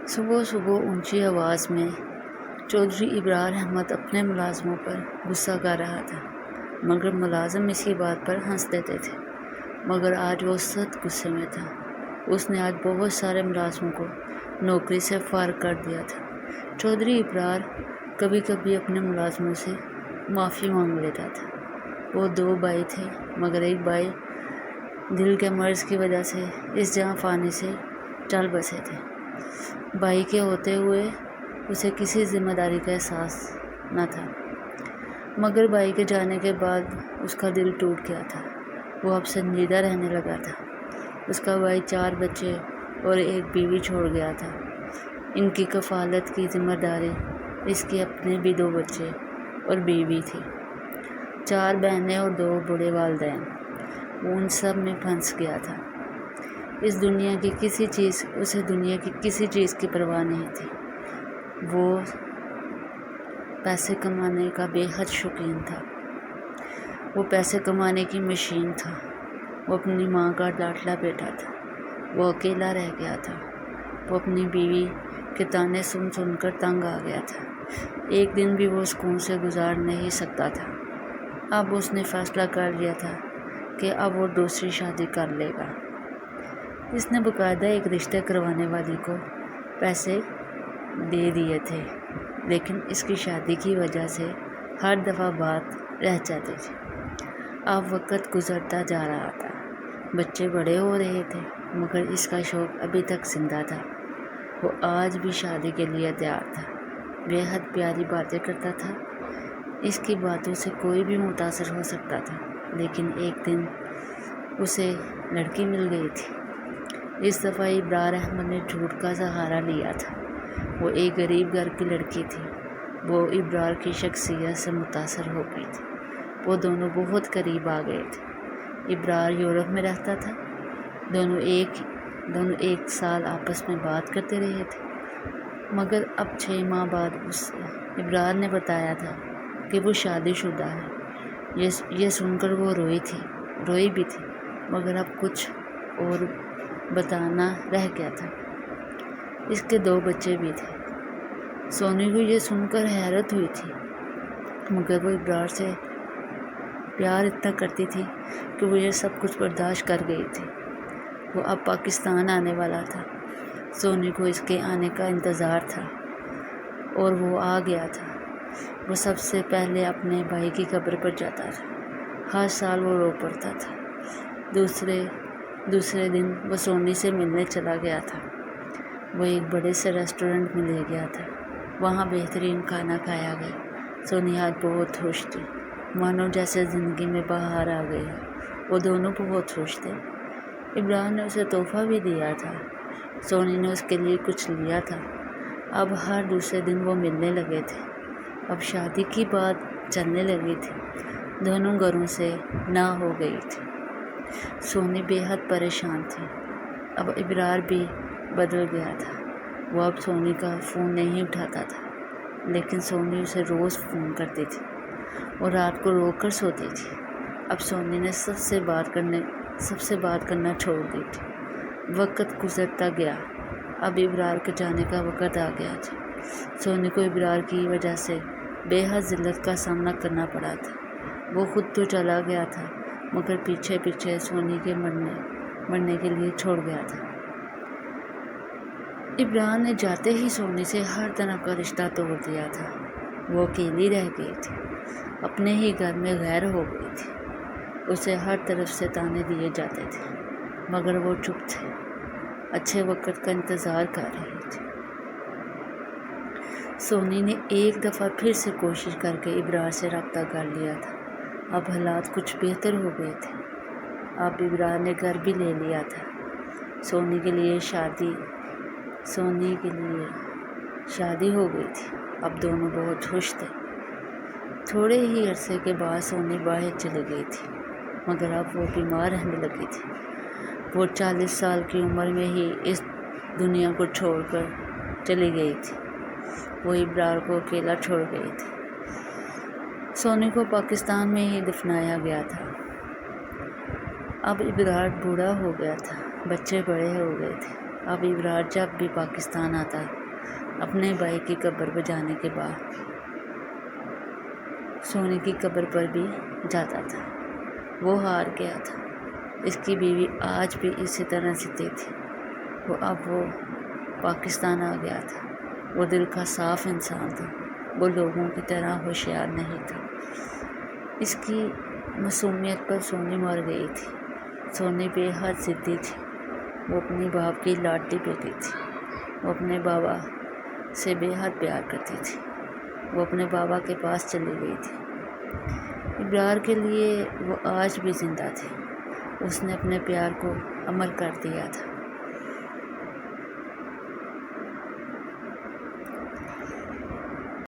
صبح صبح اونچی آواز میں چودھری ابرار احمد اپنے ملازموں پر غصہ کر رہا تھا، مگر ملازم اسی بات پر ہنس دیتے تھے۔ مگر آج وہ سخت غصے میں تھا۔ اس نے آج بہت سارے ملازموں کو نوکری سے فارغ کر دیا تھا۔ چودھری ابرار کبھی کبھی اپنے ملازموں سے معافی مانگ لیتا تھا۔ وہ 2 بھائی تھے، مگر ایک بھائی دل کے مرض کی وجہ سے اس جہاں فانی سے چل بسے تھے۔ بھائی کے ہوتے ہوئے اسے کسی ذمہ داری کا احساس نہ تھا، مگر بھائی کے جانے کے بعد اس کا دل ٹوٹ گیا تھا۔ وہ اب سنجیدہ رہنے لگا تھا۔ اس کا بھائی 4 بچے اور ایک بیوی چھوڑ گیا تھا۔ ان کی کفالت کی ذمہ داری اس کے اپنے بھی 2 بچے اور بیوی تھی، 4 بہنیں اور 2 بوڑھے والدین۔ وہ ان سب میں پھنس گیا تھا۔ اسے دنیا کی کسی چیز کی پرواہ نہیں تھی۔ وہ پیسے کمانے کا بے حد شوقین تھا۔ وہ پیسے کمانے کی مشین تھا۔ وہ اپنی ماں کا لاڈلا بیٹا تھا۔ وہ اکیلا رہ گیا تھا۔ وہ اپنی بیوی کے طعنے سن سن کر تنگ آ گیا تھا۔ ایک دن بھی وہ سکون سے گزار نہیں سکتا تھا۔ اب اس نے فیصلہ کر لیا تھا کہ اب وہ دوسری شادی کر لے گا۔ اس نے باقاعدہ ایک رشتے کروانے والی کو پیسے دے دیے تھے، لیکن اس کی شادی کی وجہ سے ہر دفعہ بات رہ جاتی تھی۔ اب وقت گزرتا جا رہا تھا، بچے بڑے ہو رہے تھے، مگر اس کا شوق ابھی تک زندہ تھا۔ وہ آج بھی شادی کے لیے تیار تھا، بے حد پیاری باتیں کرتا تھا۔ اس کی باتوں سے کوئی بھی متاثر ہو سکتا تھا، لیکن ایک دن اسے لڑکی مل گئی تھی۔ اس دفعہ ابرار احمد نے جھوٹ کا سہارا لیا تھا۔ وہ ایک غریب گھر کی لڑکی تھی۔ وہ ابرار کی شخصیت سے متاثر ہو گئی تھی۔ وہ دونوں بہت قریب آ گئے تھے۔ ابرار یورپ میں رہتا تھا۔ دونوں ایک سال آپس میں بات کرتے رہے تھے، مگر اب 6 ماہ بعد ابرار نے بتایا تھا کہ وہ شادی شدہ ہے۔ یہ سن کر وہ روئی بھی تھی، مگر اب کچھ اور بتانا رہ گیا تھا۔ اس کے 2 بچے بھی تھے۔ سونی کو یہ سن کر حیرت ہوئی تھی، مگر وہ ابرار سے پیار اتنا کرتی تھی کہ وہ یہ سب کچھ برداشت کر گئی تھی۔ وہ اب پاکستان آنے والا تھا۔ سونی کو اس کے آنے کا انتظار تھا، اور وہ آ گیا تھا۔ وہ سب سے پہلے اپنے بھائی کی قبر پر جاتا تھا۔ ہر سال وہ رو پڑتا تھا۔ دوسرے دن وہ سونی سے ملنے چلا گیا تھا۔ وہ ایک بڑے سے ریسٹورنٹ میں لے گیا تھا۔ وہاں بہترین کھانا کھایا گیا۔ سونی آج بہت خوش تھی، مانو جیسے زندگی میں بہار آ گئی ہو۔ وہ دونوں بہت خوش تھے۔ ابرار نے اسے تحفہ بھی دیا تھا۔ سونی نے اس کے لیے کچھ لیا تھا۔ اب ہر دوسرے دن وہ ملنے لگے تھے۔ اب شادی کی بات چلنے لگی تھی۔ دونوں گھروں سے نہ ہو گئی تھی۔ سونی بے حد پریشان تھی۔ اب ابرار بھی بدل گیا تھا۔ وہ اب سونی کا فون نہیں اٹھاتا تھا، لیکن سونی اسے روز فون کرتی تھی اور رات کو رو کر سوتی تھی۔ اب سونی نے سب سے بات کرنا چھوڑ دی تھی۔ وقت گزرتا گیا۔ اب ابرار کے جانے کا وقت آ گیا تھا۔ سونی کو ابرار کی وجہ سے بے حد ذلت کا سامنا کرنا پڑا تھا۔ وہ خود تو چلا گیا تھا، مگر پیچھے پیچھے سونی کے مرنے کے لیے چھوڑ گیا تھا۔ ابرار نے جاتے ہی سونی سے ہر طرح کا رشتہ توڑ دیا تھا۔ وہ اکیلی رہ گئی تھی، اپنے ہی گھر میں غیر ہو گئی تھی۔ اسے ہر طرف سے طعنے دیے جاتے تھے، مگر وہ چپ تھے، اچھے وقت کا انتظار کر رہی تھی۔ سونی نے ایک دفعہ پھر سے کوشش کر کے ابرار سے رابطہ کر لیا تھا۔ اب حالات کچھ بہتر ہو گئے تھے۔ اب ابرار نے گھر بھی لے لیا تھا۔ سونی کے لیے شادی ہو گئی تھی۔ اب دونوں بہت خوش تھے۔ تھوڑے ہی عرصے کے بعد سونی باہر چلی گئی تھی، مگر اب وہ بیمار رہنے لگی تھی۔ وہ 40 سال کی عمر میں ہی اس دنیا کو چھوڑ کر چلی گئی تھی۔ وہ ابرار کو اکیلا چھوڑ گئی تھی۔ سونی کو پاکستان میں ہی دفنایا گیا تھا۔ اب ابرار بوڑھا ہو گیا تھا، بچے بڑے ہو گئے تھے۔ اب ابرار جب بھی پاکستان آتا اپنے بھائی کی قبر پہ جانے کے بعد سونی کی قبر پر بھی جاتا تھا۔ وہ ہار گیا تھا۔ اس کی بیوی آج بھی اسی طرح زندہ تھی۔ وہ پاکستان آ گیا تھا۔ وہ دل کا صاف انسان تھا۔ وہ لوگوں کی طرح ہوشیار نہیں تھا۔ اس کی معصومیت پر سونی مر گئی تھی۔ سونی بے حد ضدی تھی۔ وہ اپنے باپ کی لاڈلی بیٹی تھی۔ وہ اپنے بابا سے بے حد پیار کرتی تھی۔ وہ اپنے بابا کے پاس چلی گئی تھی۔ ابرار کے لیے وہ آج بھی زندہ تھی۔ اس نے اپنے پیار کو عمل کر دیا تھا۔